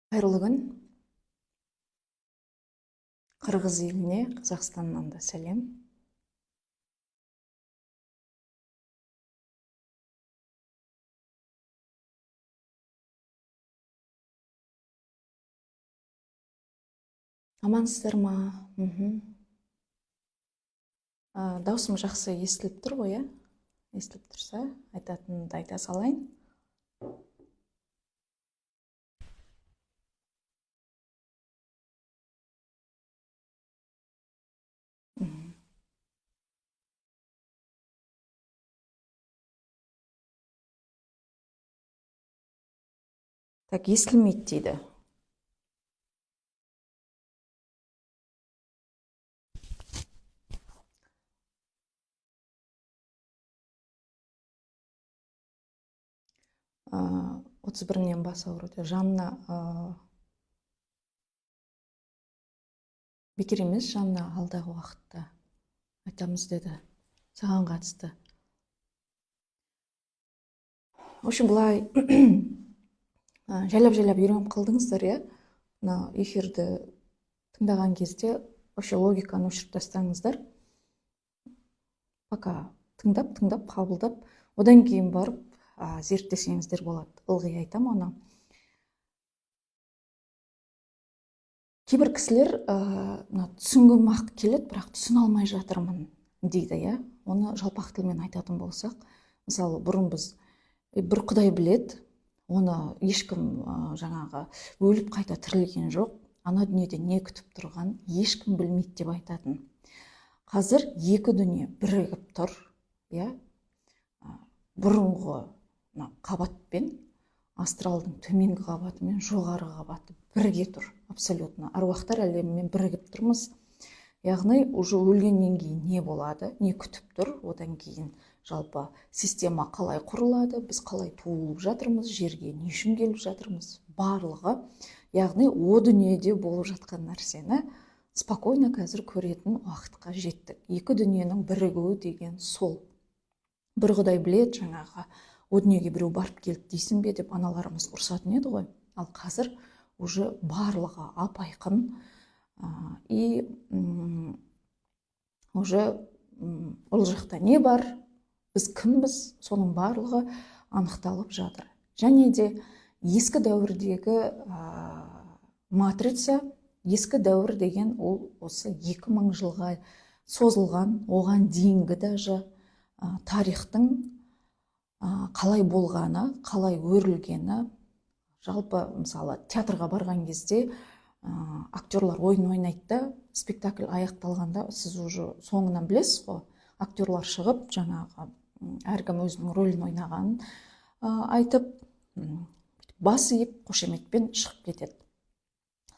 Қайырлы күн. Қырғыз еліне Қазақстаннан да сәлем. Амансыздар ма? Даусым жақсы естіліп тұр ғой, естіліп тұрса, айтатынымды айта салайын. Так, естілмейді дейді. Отыз бірінен бас ауырды. Жанна бекер емес, Жанна алдағы уақытта айтамыз деді. Саған қатысты. В общем, былай жайлап-жайлап үйреніп қалдыңыздар, иә? Мына эфирді тыңдаған кезде вообще логиканы өшіріп тастаңыздар. Пока тыңдап, қабылдап, одан кейін барып зерттесеңіздер болады. Ылғи айтам оны. Кейбір кісілер түсінгім ақ келеді, бірақ түсіне алмай жатырмын дейді, иә? Оны жалпақ тілмен айтатын болсақ, мысалы, бұрын біз бір Құдай біледі, оны ешкім жаңағы өліп қайта тірілген жоқ, ана дүниеде не күтіп тұрған ешкім білмейді деп айтатын. Қазір екі дүние бірігіп тұр, иә? Бұрынғы қабатпен астралдың төменгі қабаты мен жоғары қабаты бірге тұр, абсолютно. Аруақтар әлемімен бірігіп тұрмыз. Яғни, уже өлгеннен кейін не болады, не күтіп тұр, одан кейін жалпы система қалай құрылады, біз қалай туылып жатырмыз, жерге не үшін келіп жатырмыз, барлығы. Яғни, о дүниеде болып жатқан нәрсені спокойно қазір көретін уақытқа жеттік. Екі дүниенің бірігуі деген сол. Бір Құдай біледі, жаңағы о дүниеге біреу барып келді дейсің бе деп аналарымыз ұрсатын еді ғой. Ал қазір уже барлығы ап-айқын и уже ол жақта не бар, біз кімбіз, соның барлығы анықталып жатыр. Және де ескі дәуірдегі матрица, ескі дәуір деген ол осы 2000 жылға созылған, оған дейінгі даже тарихтың қалай болғаны, қалай өрілгені. Жалпы, мысалы, театрға барған кезде актерлар ойын ойнайды да, спектакль аяқталғанда сіз уже соңынан білесіз ғой, актерлар шығып, жаңағы әркім өзінің рөлін ойнағанын айтып, бас иіп, қошеметпен шығып кетеді.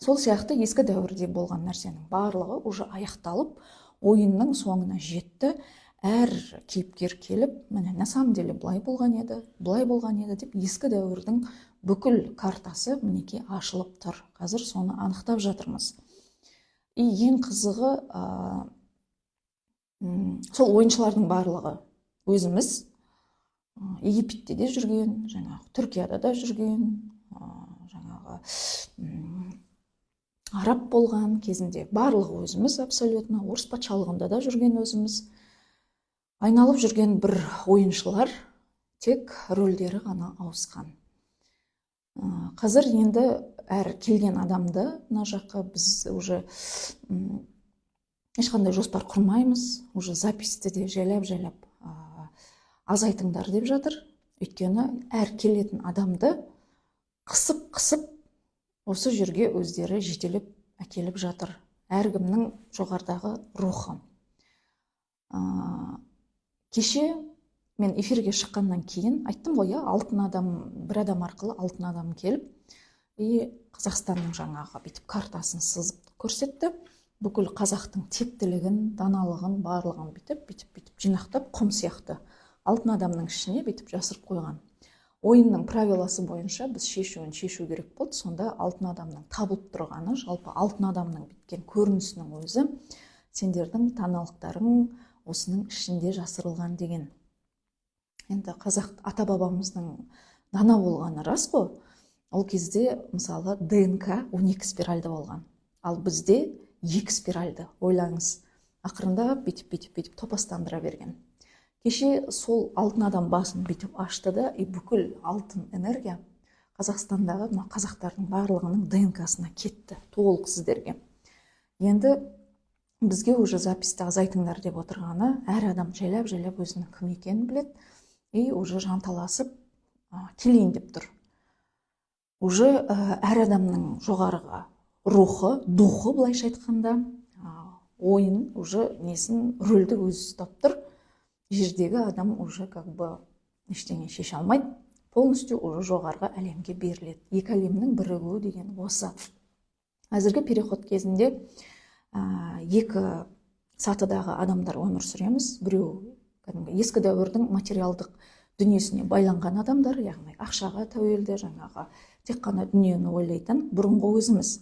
Сол сияқты ескі дәуірде болған нәрсенің барлығы уже аяқталып, ойынның соңына жетті. Әр кейіпкер келіп, міне, на самом деле былай болған еді деп, ескі дәуірдің бүкіл картасы мінеки ашылып тұр. Қазір соны анықтап жатырмыз. И ең қызығы, сол ойыншылардың барлығы өзіміз Египетте де жүрген, жаңағы Түркияда да жүрген, жаңағы араб болған кезінде барлығы өзіміз, абсолютно орыс патшалығында да жүрген өзіміз. Айналып жүрген бір ойыншылар, тек рөлдері ғана ауысқан. Қазір енді әр келген адамды мына жаққа біз уже ешқандай жоспар құрмаймыз, уже записьті де жайлап азайтыңдар деп жатыр. Өйткені әр келетін адамды қысып осы жерге өздері жетелеп әкеліп жатыр. Әркімнің жоғарыдағы рухы. Кеше мен эфирге шыққаннан кейін айттым ғой, алтын адам, бір адам арқылы алтын адам келіп, Қазақстанның жаңағы бүйтіп картасын сызып көрсетті. Бүкіл қазақтың тектілігін, даналығын, барлығын бүйтіп жинақтап, құм сияқты алтын адамның ішіне бүйтіп жасырып қойған. Ойынның правиласы бойынша біз шешу керек болды. Сонда алтын адамның табылып тұрғаны, жалпы алтын адамның біткен көрінісінің өзі сендердің даналықтарың осының ішінде жасырылған деген. Енді қазақ ата-бабамыздың дана болғаны рас қой. Ол кезде мысалы ДНК 12 спиральды болған. Ал бізде 2 спиральды. Ойлаңыз, ақырында бүйтіп топастандыра берген. Кеше сол алтын адам басын бүйтіп ашты да, бүкіл алтын энергия Қазақстандағы қазақтардың барлығының ДНК-сына кетті, толық сіздерге. Енді бізге уже записьті азайтыңдар деп отырғаны, әр адам жайлап өзінің кім екенін біледі, уже жанталасып келейін деп тұр. Уже әр адамның жоғарғы рухы, духы, былайша айтқанда, ойын уже несін, рөлді өзі ұстап тұр. Жердегі адам уже ештеңе шеше алмайды, полностью уже жоғарғы әлемге беріледі. Екі әлемнің бірігуі деген осы. Әзірге переход кезінде екі сатыдағы адамдар өмір сүреміз. Біреу ескі дәуірдің материалдық дүниесіне байланған адамдар, яғни ақшаға тәуелді, тек қана дүниені ойлайтын бұрынғы өзіміз.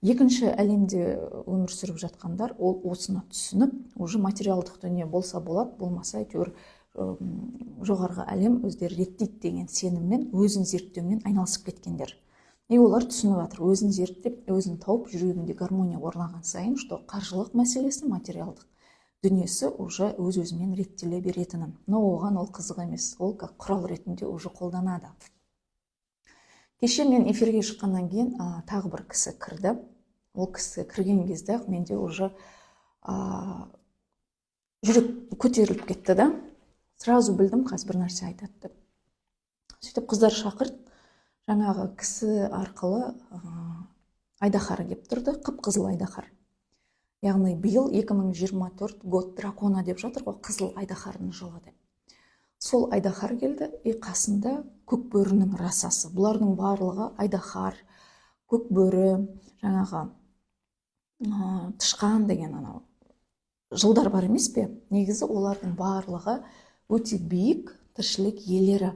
Екінші әлемде өмір сүріп жатқандар, ол осыны түсініп, уже материалдық дүние болса болады, болмаса әйтеуір жоғарғы әлем өздері реттейді деген сеніммен, өзін зерттеумен айналысып кеткендер. Олар түсініп жатыр, өзін зерттеп, өзін тауып, жүрегінде гармония орнаған сайын, что қаржылық мәселесі, материалдық дүниесі уже өз-өзімен реттеле беретінін. Но оған ол қызық емес, ол құрал ретінде уже қолданады. Кеше мен эфирге шыққаннан кейін тағы бір кісі кірді. Ол кісі кірген кезде менде уже жүрек көтеріліп кетті да. Сразу білдім, қазір бір нәрсе айтады деп. Сөйтіп қыздар шақырт, жаңағы кісі арқылы айдаһары кеп тұрды, қып-қызыл айдаһар. Яғни биыл 2024 год дракона деп жатыр ғой, қызыл айдаһардың жылы деп. Сол айдаһар келді, қасында көкбөрінің расасы. Бұлардың барлығы айдаһар, көкбөрі, жаңағы тышқан деген жылдар бар емес пе? Негізі олардың барлығы өте биік тіршілік иелері.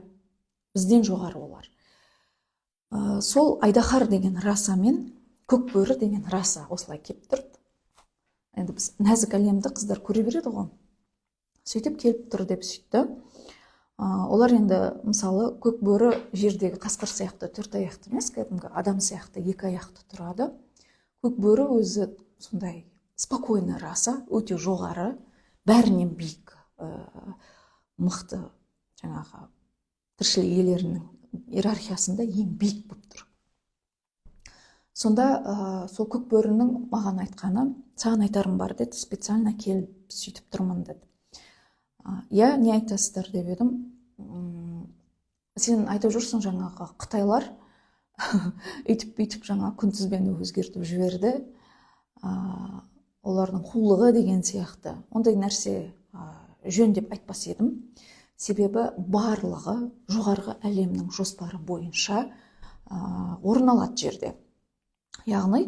Бізден жоғары олар. Сол айдаһар деген расамен көкбөрі деген раса осылай кеп тұрды. Енді біз нәзік әлемді қыздар көре береді ғой. Сөйтіп келіп тұр деп сөйтті. Олар енді мысалы көкбөрі жердегі қасқыр сияқты төрт аяқты емес, кәдімгі адам сияқты екі аяқты тұрады. Көкбөрі өзі сондай спокойный раса, өте жоғары, бәрінен биік, мықты, жаңағы тіршілік иелерінің иерархиясында ең биік болып тұр. Сонда сол көкбөрінің маған айтқаны, саған айтарым бар деді, специально келіп сөйтіп тұрмын деді. Не айтасыздар деп едім. Сен айтып жүрсің, жаңағы қытайлар үйтіп жаңа күнтізбені өзгертіп жіберді. Олардың қулығы деген сияқты. Ондай нәрсе жөн деп айтпас едім. Себебі барлығы жоғарғы әлемнің жоспары бойынша орын алады жерде. Яғни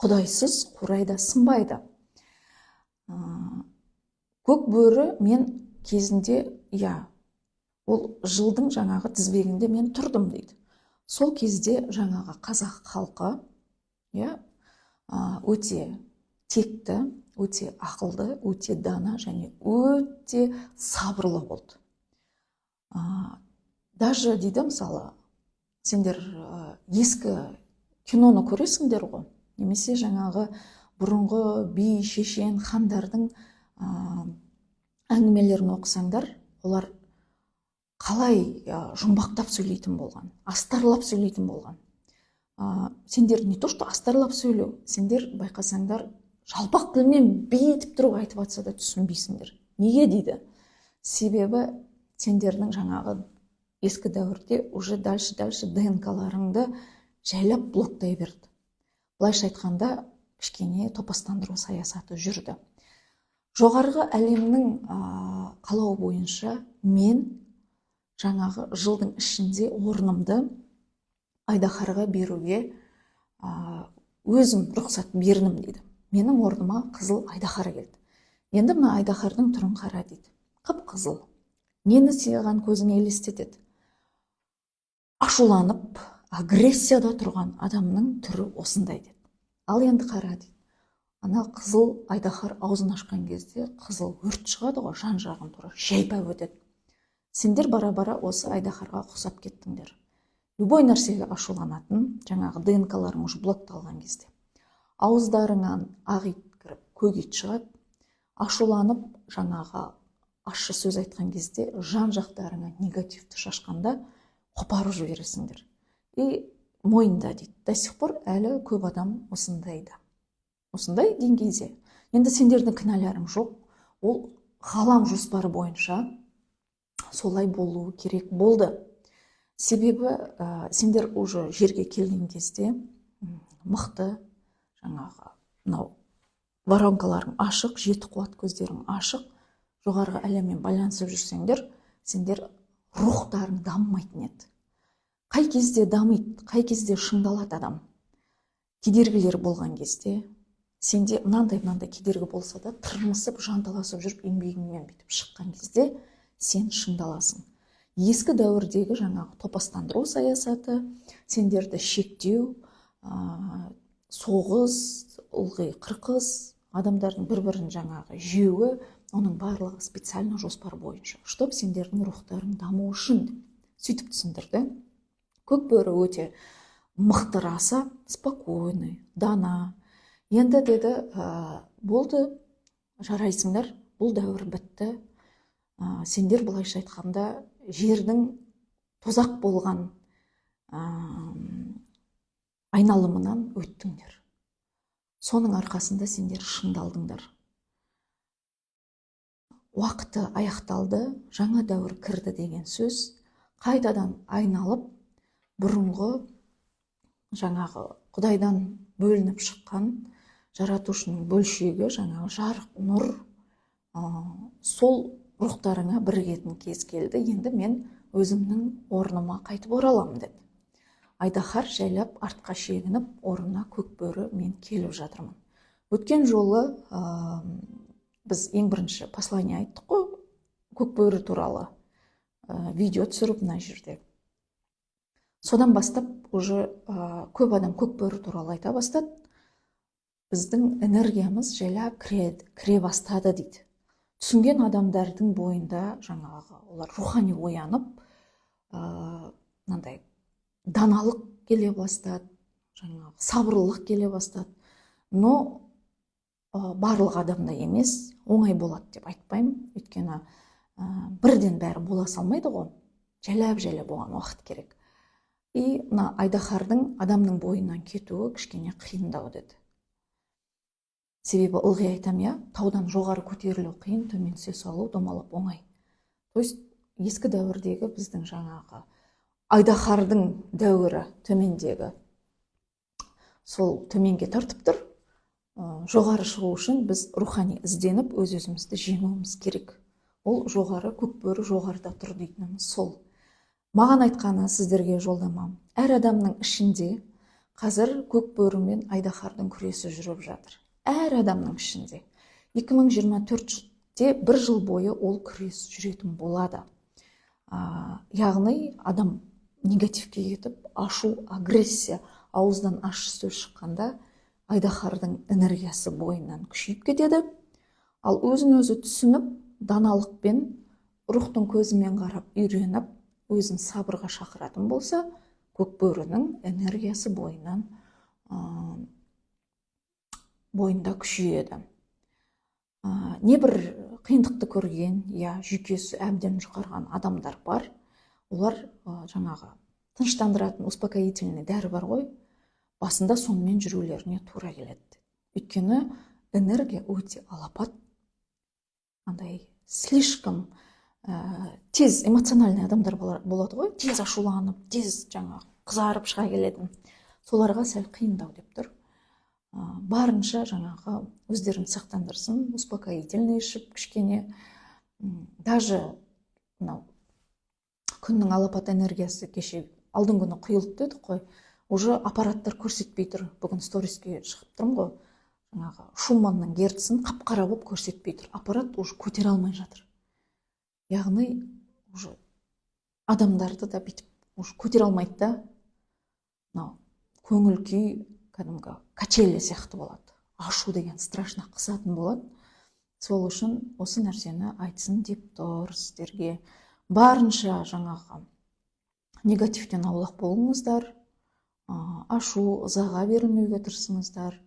құдайсыз қурайда сынбайды. Көкбөрі мен кезінде, ол жылдың жаңағы тізбегінде мен тұрдым дейді. Сол кезде жаңағы қазақ халқы өте текті, өте ақылды, өте дана және өте сабырлы болды. Даже дейді, мысалы, сендер ескі киноны көресіңдер ғой, немесе жаңағы бұрынғы би, шешен, хандардың әңгімелерін оқысаңдар, олар қалай жұмбақтап сөйлейтін болған, астарлап сөйлейтін болған. Сендер не то, что астарлап сөйлеу, сендер байқасаңдар, жалпақ тілмен бейтіп тұрып айтып атса да түсінбейсіңдер. Неге дейді? Себебі сендердің жаңағы ескі дәуірде уже дальше ДНК-ларыңды жайлап блоктай берді. Былайша айтқанда, кішкене топастандыру саясаты жүрді. Жоғарғы әлемнің қалауы бойынша мен жаңағы жылдың ішінде орнымды айдаһарға беруге өзім рұқсат бердім дейді. Менің орныма қызыл айдаһар келді. Енді мына айдаһардың түрін қара дейді. Қып-қызыл. Нені сыйған көзіңе елестетеді? Ашуланып, агрессияда тұрған адамның түрі осындай деді. Ал енді қара дейді. Ана қызыл айдаһар аузын ашқан кезде қызыл өрт шығады ғой, жан-жағын тура жайпап өтеді. Сендер бара-бара осы айдаһарға ұқсап кеттіңдер. любой нәрсеге ашуланатын, жаңағы ДНК-ларың уже блокталған кезде. Ауыздарыңнан ақ ит кіріп, көк ит шығады. Ашуланып, жаңағы ащы сөз айтқан кезде жан жақтарыңа негативті шашқанда қопарып жібересіңдер. И мойында дейді, до сих пор әлі көп адам осындай деңгейде. Енді сендердің кінәларың жоқ, ол ғалам жоспары бойынша солай болуы керек болды. Себебі сендер уже жерге келген кезде мықты, жаңағы мынау воронкаларың ашық, 7 қуат көздерің ашық, жоғарғы әлеммен байланысып жүрсеңдер, сендер рухтарың дамымайтын еді. Қай кезде дамиды, қай кезде шыңдалады адам? Кедергілер болған кезде, сенде мынандай кедергі болса да, тырмысып, жанталасып жүріп, еңбегіңмен бүйтіп шыққан кезде сен шыңдаласың. Ескі дәуірдегі жаңағы топастандыру саясаты, сендерді шектеу, соғыс, ылғи қырқыс, адамдардың бір-бірін жаңағы жеуі, оның барлығы специально жоспар бойынша, чтоб сендердің рухтарың даму үшін сөйтіп түсіндірді. Көкбөрі өте мықты раса, спокойный, дана. Енді деді, болды, жарайсыңдар, бұл дәуір бітті. Сендер былайша айтқанда жердің тозақ болған айналымынан өттіңдер. Соның арқасында сендер шыңдалдыңдар. Уақыты аяқталды, жаңа дәуір кірді деген сөз, қайтадан айналып, бұрынғы жаңағы Құдайдан бөлініп шыққан жаратушының бөлшегі, жаңағы жарық, нұр, сол рухтарыңа бірігетін кез келді. Енді мен өзімнің орныма қайтып ораламын деді. Айдаһар жайлап артқа шегініп, орнына көкбөрі мен келіп жатырмын. Өткен жолы біз ең бірінші послание айттық қой, көкбөрі туралы видео түсіріп мына жерде. Содан бастап уже көп адам көкбөрі туралы айта бастады. Біздің энергиямыз жайлап кіре бастады дейді. Түсінген адамдардың бойында жаңағы олар рухани оянып, мынандай даналық келе бастады, жаңағы сабырлық келе бастады. Но барлық адамда емес, оңай болады деп айтпаймын. Өйткені бірден бәрі бола салмайды ғой. Жайлап оған уақыт керек. И мына айдаһардың адамның бойынан кетуі кішкене қиындау деді. Себебі ылғи айтам, таудан жоғары көтерілу қиын, төмен түсе салу домалап оңай. То есть ескі дәуірдегі біздің жаңағы айдаһардың дәуірі төмендегі, сол төменге тартып тұр. Жоғары шығу үшін біз рухани ізденіп, өз-өзімізді жеңуіміз керек. Ол жоғары, көкбөрі жоғарыда тұр дейтініміз сол. Маған айтқаны сіздерге жолдамам. Әр адамның ішінде қазір көкбөрі мен айдаһардың күресі жүріп жатыр. Әр адамның ішінде. 2024-те бір жыл бойы ол күрес жүретін болады. Яғни адам негативке кетіп, ашу, агрессия, ауыздан ащы сөз шыққанда айдаһардың энергиясы бойынан күшейіп кетеді. Ал өзін-өзі түсініп, даналықпен, рухтың көзімен қарап, үйреніп, өзін сабырға шақыратын болса, көкбөрінің энергиясы бойында күшейеді. Не бір қиындықты көрген, жүйкесі әбден жұқарған адамдар бар. Олар жаңағы тыныштандыратын успокоительный дәрі бар ғой, басында сонымен жүрулеріне тура келеді. Өйткені энергия өте алапат, слишком тез эмоциональный адамдар болады ғой, тез ашуланып, тез жаңағы қызарып шыға келеді. Соларға сәл қиындау деп тұр. Барынша жаңағы өздерін сақтандырсын, успокоительный ішіп кішкене, даже күннің алапат энергиясы кеше алдың күні құйылып дедік қой, уже аппараттар көрсетпей тұр. Бүгін сториске шығып тұрмын ғой, жаңағы Шуманның герцін қап-қара болып көрсетпей тұр. Аппарат уже көтере алмай жатыр. Яғни уже адамдарды да бүйтіп уже көтере алмайды да. Көңіл күй кәдімгі качеля сияқты болады. Ашу деген страшно қысатын болады. Сол үшін осы нәрсені айтсын деп тұр сіздерге. Барынша жаңағы негативтен аулақ болыңыздар, ашу, ызаға берілмеуге тырысыңыздар.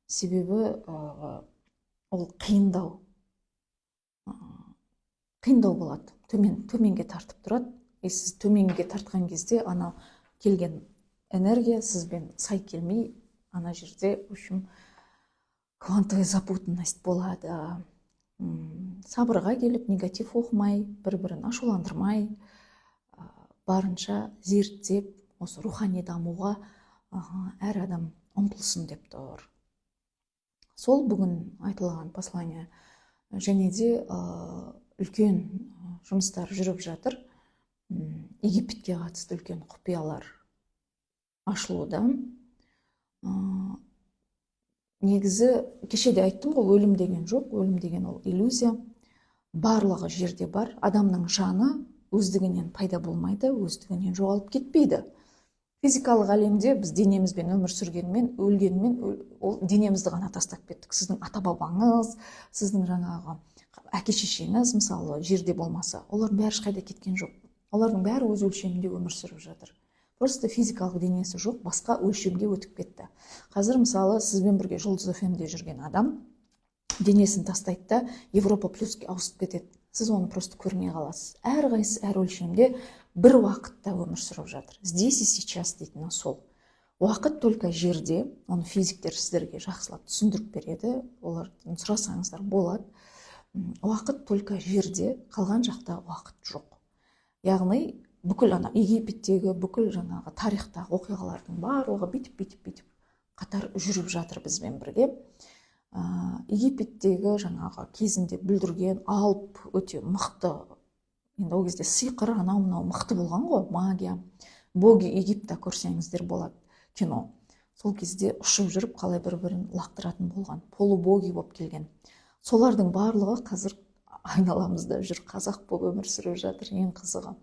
Себебі ол қиындау болады, төменге тартып тұрады. Сіз төменге тартқан кезде ана келген энергия сізбен сай келмей, ана жерде, в общем, квантовая запутанность болады. Сабырға келіп, негатив оқымай, бір-бірін ашуландырмай, барынша зерттеп, осы рухани дамуға әр адам ұмтылсын деп тұр. Сол бүгін айтылған послание. Және де үлкен жұмыстар жүріп жатыр. Египетке қатысты үлкен құпиялар ашылуда. Негізі, кеше де айттым ғой, өлім деген жоқ, өлім деген ол иллюзия. Барлығы жерде бар. Адамның жаны өздігінен пайда болмайды, өздігінен жоғалып кетпейді. Физикалық әлемде біз денемізбен өмір сүргенмен, өлгенмен, ол денемізді ғана тастап кеттік. Сіздің ата-бабаңыз, сіздің жаңағы әке-шешеңіз мысалы жерде болмаса, олардың бәрі ешқайда кеткен жоқ. Олардың бәрі өз өлшемінде өмір сүріп жатыр. Просто физикалық денесі жоқ, басқа өлшемге өтіп кетті. Қазір мысалы сізбен бірге Жұлдыз FM-де жүрген адам денесін тастайды да Европа плюске ауысып кетеді. Сіз оны просто көрмей қаласыз. Әрқайсысы әр өлшемде бір уақытта өмір сүріп жатыр. Здесь и сейчас дейтіні сол. Уақыт только жерде, оны физиктер сіздерге жақсылап түсіндіріп береді. Олардан сұрасаңыздар болады. Уақыт только жерде, қалған жақта уақыт жоқ. Яғни бүкіл Египеттегі бүкіл жаңағы тарихтағы оқиғалардың барлығы бүйтіп қатар жүріп жатыр бізбен бірге. Египеттегі жаңағы кезінде бүлдірген алып өте мықты, енді ол кезде сиқыр анау-мынау мықты болған ғой, магия. Боги Египта көрсеңіздер болады, кино. Сол кезде ұшып жүріп қалай бір-бірін лақтыратын болған, полубоги болып келген. Солардың барлығы қазір айналамызда жүр, қазақ болып өмір сүріп жатыр, ең қызығы.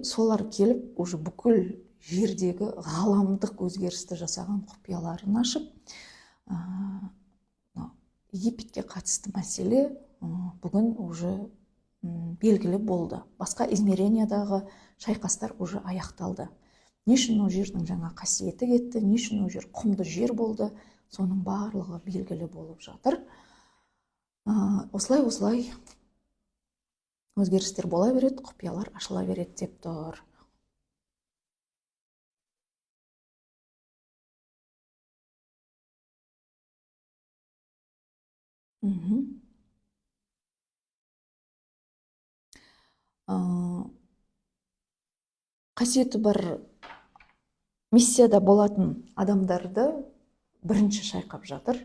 Солар келіп, уже бүкіл жердегі ғаламдық өзгерісті жасаған құпияларын ашып, Египетке қатысты мәселе бүгін уже белгілі болды. Басқа измерениядағы шайқастар уже аяқталды. Не үшін ол жердің жаңа қасиеті кетті, не үшін ол жер құмды жер болды, соның барлығы белгілі болып жатыр. Осылай өзгерістер бола береді, құпиялар ашыла береді деп тұр. Қасиеті бар миссияда болатын адамдарды бірінші шайқап жатыр.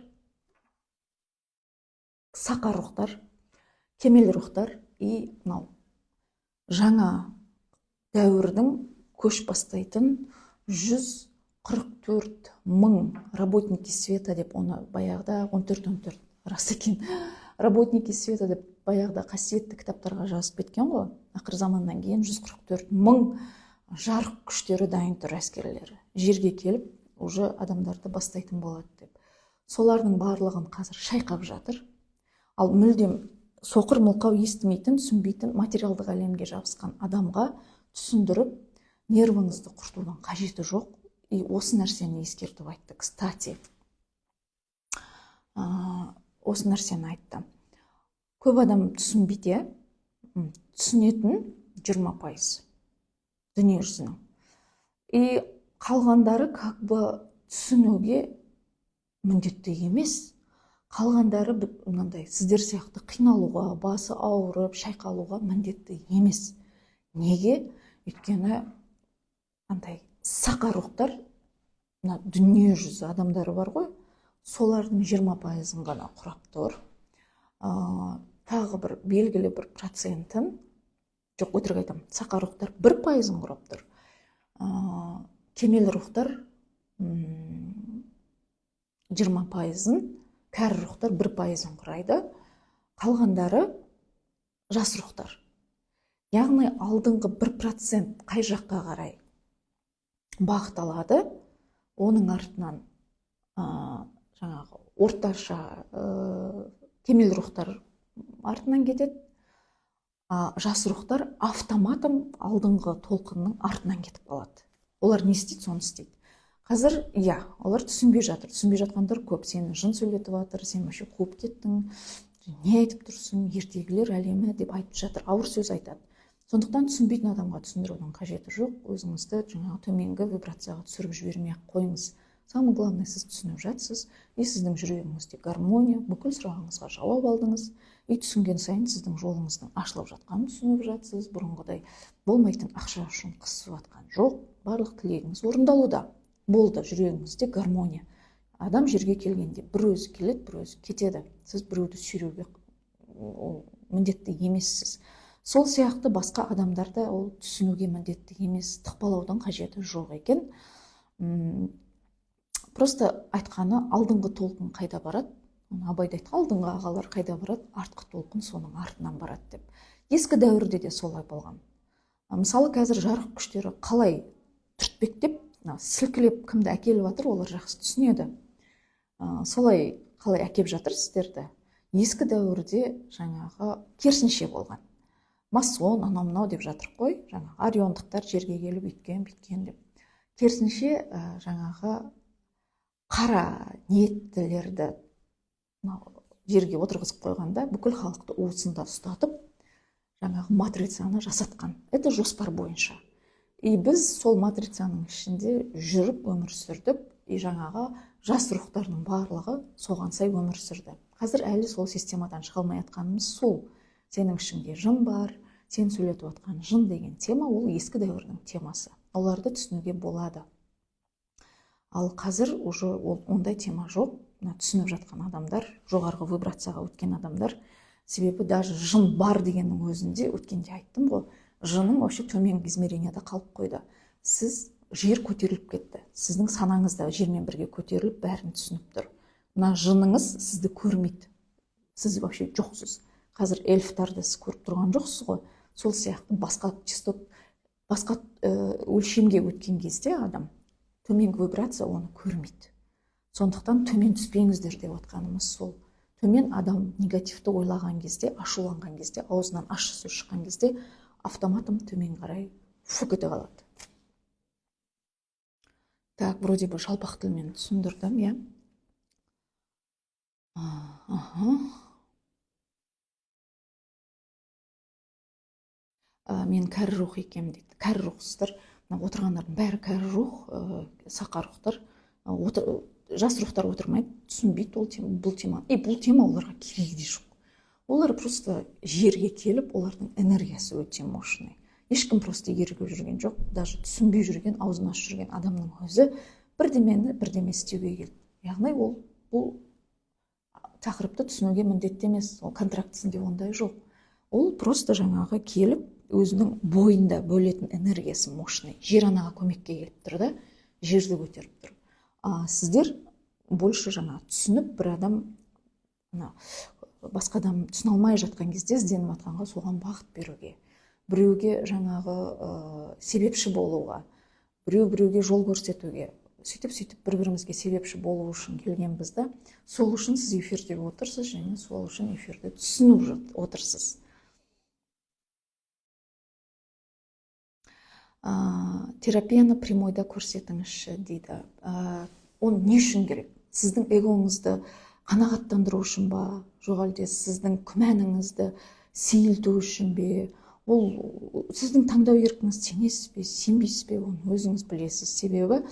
Сақа рухтар, кемел рухтар и жаңа дәуірдің көш бастайтын 144 мың работники света деп, оны баяғыда 14 рас екен, работники света деп баяғыда қасиетті кітаптарға жазып кеткен ғой. Ақыр заманнан кейін 144 мың жарық күштері дайын тұр, әскерлері. Жерге келіп, уже адамдарды бастайтын болады деп. Солардың барлығын қазір шайқап жатыр. Ал мүлдем соқыр мылқау естімейтін, түсінбейтін, материалдық әлемге жабысқан адамға түсіндіріп, нервіңізді құртудың қажеті жоқ. И осы нәрсені ескертіп айтты. Кстати, осы нәрсені айтты. Көп адам түсінбейді, түсінетін 20% дүние жүзінің. И қалғандары как бы түсінуге міндетті емес. Қалғандары мынандай, сіздер сияқты қиналуға, басы ауырып, шайқалуға міндетті емес. Неге? Өйткені сақа рухтар, дүние жүзі адамдары бар ғой, солардың 20%-ын ғана құрап тұр. Тағы бір белгілі бір процентін, жоқ, өтірік айтам, сақа рухтар 1%-ын құрап тұр. Кемел рухтар 20%-ын, кәрі рухтар 1%-ын құрайды. Қалғандары жас рухтар. Яғни алдыңғы 1% қай жаққа қарай бағыт алады, оның артынан жаңағы орташа кемел рухтар артынан кетеді. жас рухтар автоматом алдыңғы толқынның артынан кетіп қалады. Олар не істейді, соны істейді. Қазір олар түсінбей жатқандар көп. Сені жын сөйлетіп жатыр, сен вообще қуып кеттің, не айтып тұрсың, ертегілер әлемі деп айтып жатыр, ауыр сөз айтады. Сондықтан түсінбейтін адамға түсіндірудің қажеті жоқ. Өзіңізді жаңағы төменгі вибрацияға түсіріп жібермей ақ қойыңыз. Самое главное, сіз түсініп жатсыз, и сіздің жүрегіңізде гармония, бүкіл сұрағыңызға жауап алдыңыз, и түсінген сайын сіздің жолыңыздың ашылып жатқанын түсініп жатсыз. Бұрынғыдай болмайтын ақша үшін қысып жатқан жоқ, барлық тілегіңіз орындалуда. Болды, жүрегіңізде гармония. Адам жерге келгенде бір өзі келеді, бір өзі кетеді. Сіз біреуді сүйреуге міндетті емессіз. Сол сияқты басқа адамдарды ол түсінуге міндетті емес, тықпалаудың қажеті жоқ екен. Просто айтқаны, алдыңғы толқын қайда барады? Абайда айтқан, алдыңғы ағалар қайда барады, артқы толқын соның артынан барады деп. Ескі дәуірде де солай болған. Мысалы, қазір жарық күштері қалай түртпектеп, сілкілеп кімді әкеліп жатыр, олар жақсы түсінеді. Солай қалай әкеп жатыр сіздерді? Ескі дәуірде жаңағы керісінше болған. Масон, анау-мынау деп жатыр қой, жаңағы ориондықтар жерге келіп үйткен, бүйткен деп. Керісінше жаңағы қара ниеттілерді жерге отырғызып қойғанда бүкіл халықты уысында ұстатып, жаңағы матрицаны жасатқан. Это жоспар бойынша. И біз сол матрицаның ішінде жүріп өмір сүрдік, и жаңағы жас рухтардың барлығы соған сай өмір сүрді. Қазір әлі сол системадан шыға алмай жатқанымыз сол. Сенің ішіңде жын бар, сен сөйлетіп отқан жын деген тема, ол ескі дәуірдің темасы. Оларды түсінуге болады. Ал қазір уже ондай тема жоқ. Түсініп жатқан адамдар, жоғарғы вибрацияға өткен адамдар, себебі даже жын бар дегеннің өзінде, өткенде айттым ғой, жынның вообще төменгі измеренияда қалып қойды. Сіз жер көтеріліп кетті. Сіздің санаңыз да жермен бірге көтеріліп, бәрін түсініп тұр. Мына жыныңыз сізді көрмейді. Сіз вообще жоқсыз. Қазір эльфтарды сіз көріп тұрған жоқсыз ғой. Сол сияқты басқа өлшемге өткен кезде адам төменгі вибрация оны көрмейді. Сондықтан төмен түспеңіздер деп отқанымыз сол. Төмен адам негативті ойлаған кезде, ашуланған кезде, аузынан ащы сөз шыққан кезде автоматом төмен қарай фук ете қалады. Так, вроде бы жалпақ тілмен түсіндірдім, я? Мен кәрі рух екем дейді. Кәрі рухсыздар. Отырғандардың бәрі кәрі рух, сақа рухтар. Жас рухтар отырмайды, түсінбейді бұл тема. Бұл тема оларға керегі де жоқ. Олар просто жерге келіп, олардың энергиясы өте мощный. Ешкім просто ерігіп жүрген жоқ. Даже түсінбей жүрген, аузын ашып жүрген адамның өзі бірдеме істеуге келді. Яғни бұл тақырыпты түсінуге міндетті емес, ол контрактісінде ондай жоқ. Ол просто жаңағы келіп, өзінің бойында бөлетін энергиясы мощный. Жер анаға көмекке келіп тұр да, жерді көтеріп тұр. Сіздер больше жаңа түсініп, бір адам басқа адам түсіне алмай жатқан кезде ізденіп жатқанға соған бағыт беруге, біреуге жаңағы себепші болуға, біреуге жол көрсетуге, сөйтіп бір-бірімізге себепші болу үшін келгенбіз да, сол үшін сіз эфирде отырсыз, және сол үшін эфирді түсініп отырсыз. Терапияны прямойда көрсетіңізші дейді. Оны не үшін керек? Сіздің эгоңызды қанағаттандыру үшін ба, жоқ әлде сіздің күмәніңізді сейілту үшін бе? Ол сіздің таңдау еркіңіз, сенесіз бе, сенбейсіз бе, оны өзіңіз білесіз. Себебі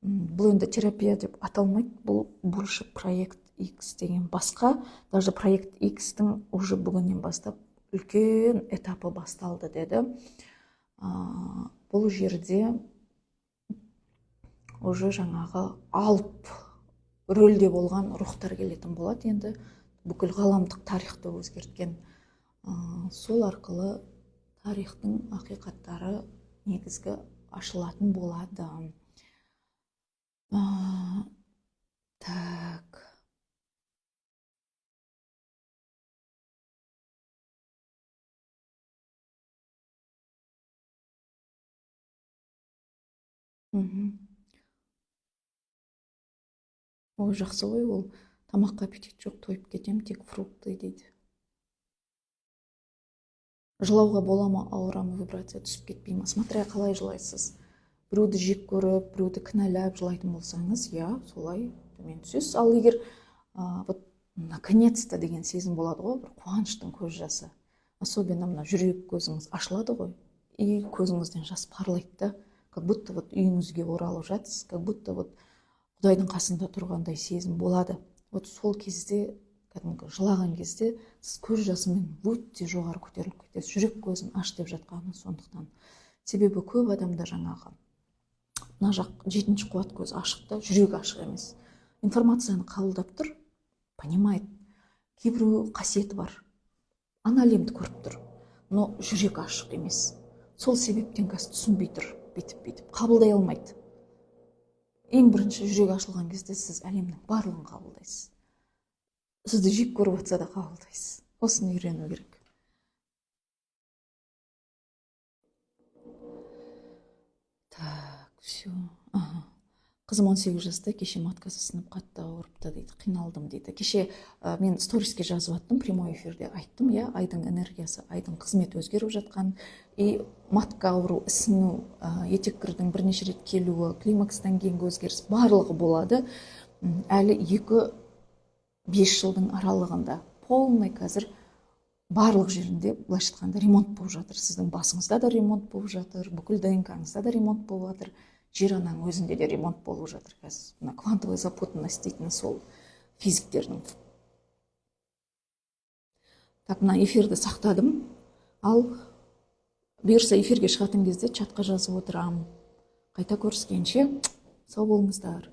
бұл енді терапия деп аталмайды, бұл больше проект X деген басқа. Даже проект X-тің уже бүгіннен бастап үлкен этапы басталды деді. Бұл жерде уже жаңағы алып рөлде болған рухтар келетін болады. Енді бүкіл ғаламдық тарихты өзгерткен. Сол арқылы тарихтың ақиқаттары негізгі ашылатын болады. Так. Ой, жақсы ғой, ол тамаққа аппетит жоқ, тойып кетем, тек фрукты дейді. жылауға бола ма, ауыра ма, вибрация түсіп кетпей ма, смотря қалай жылайсыз. Біреуді жек көріп, біреуді кінәлап жылайтын болсаңыз, солай төмен түсесіз. Ал егер вот наконец-то деген сезім болады ғой, бір қуаныштың көз жасы, особенно мына жүрек көзіңіз ашылады ғой, и көзіңізден жас парлайды да, как будто вот үйіңізге оралып жатсыз, как будто вот Құдайдың қасында тұрғандай сезім болады. Вот сол кезде, кәдімгі жылаған кезде, сіз көз жасымен өте жоғары көтеріліп кетесіз. Жүрек көзін аш деп жатқаны сондықтан. Себебі көп адамда жаңағы мына жақ 7-ші қуат көзі ашық та, жүрегі ашық емес. Информацияны қабылдап тұр, понимает. Кейбіреу қасиеті бар, ана әлемді көріп тұр, но жүрек ашық емес. Сол себептен қазір түсінбей тұр, бүйтіп қабылдай алмайды. Ең бірінші жүрек ашылған кезде сіз әлемнің барлығын қабылдайсыз. Сізді жек көріп жатса да қабылдайсыз. Осыны үйрену керек. Так, все. Қызым 18 жаста, кеше маткасы сынып қатты ауырыпты дейді, қиналдым дейді. Кеше мен сториске жазып аттым, прямой эфирде айттым, айдың энергиясы, айдың қызметі өзгеріп жатқан, и матка ауру, ісіну, етеккірдің бірнеше рет келуі, климакстан кейінгі өзгеріс барлығы болады. Әлі 2-5 жылдың аралығында полный қазір барлық жерінде былайша айтқанда ремонт болып жатыр. Сіздің басыңызда да ремонт болып жатыр, бүкіл ДНК-ңызда да ремонт болып жатыр. Жер ананың өзінде де ремонт болып жатыр қазір. Мына квантовая запутанность дейтін сол физиктердің. Так, мына эфирді сақтадым. Ал бұйырса эфирге шығатын кезде чатқа жазып отырамын. Қайта көріскенше сау болыңыздар.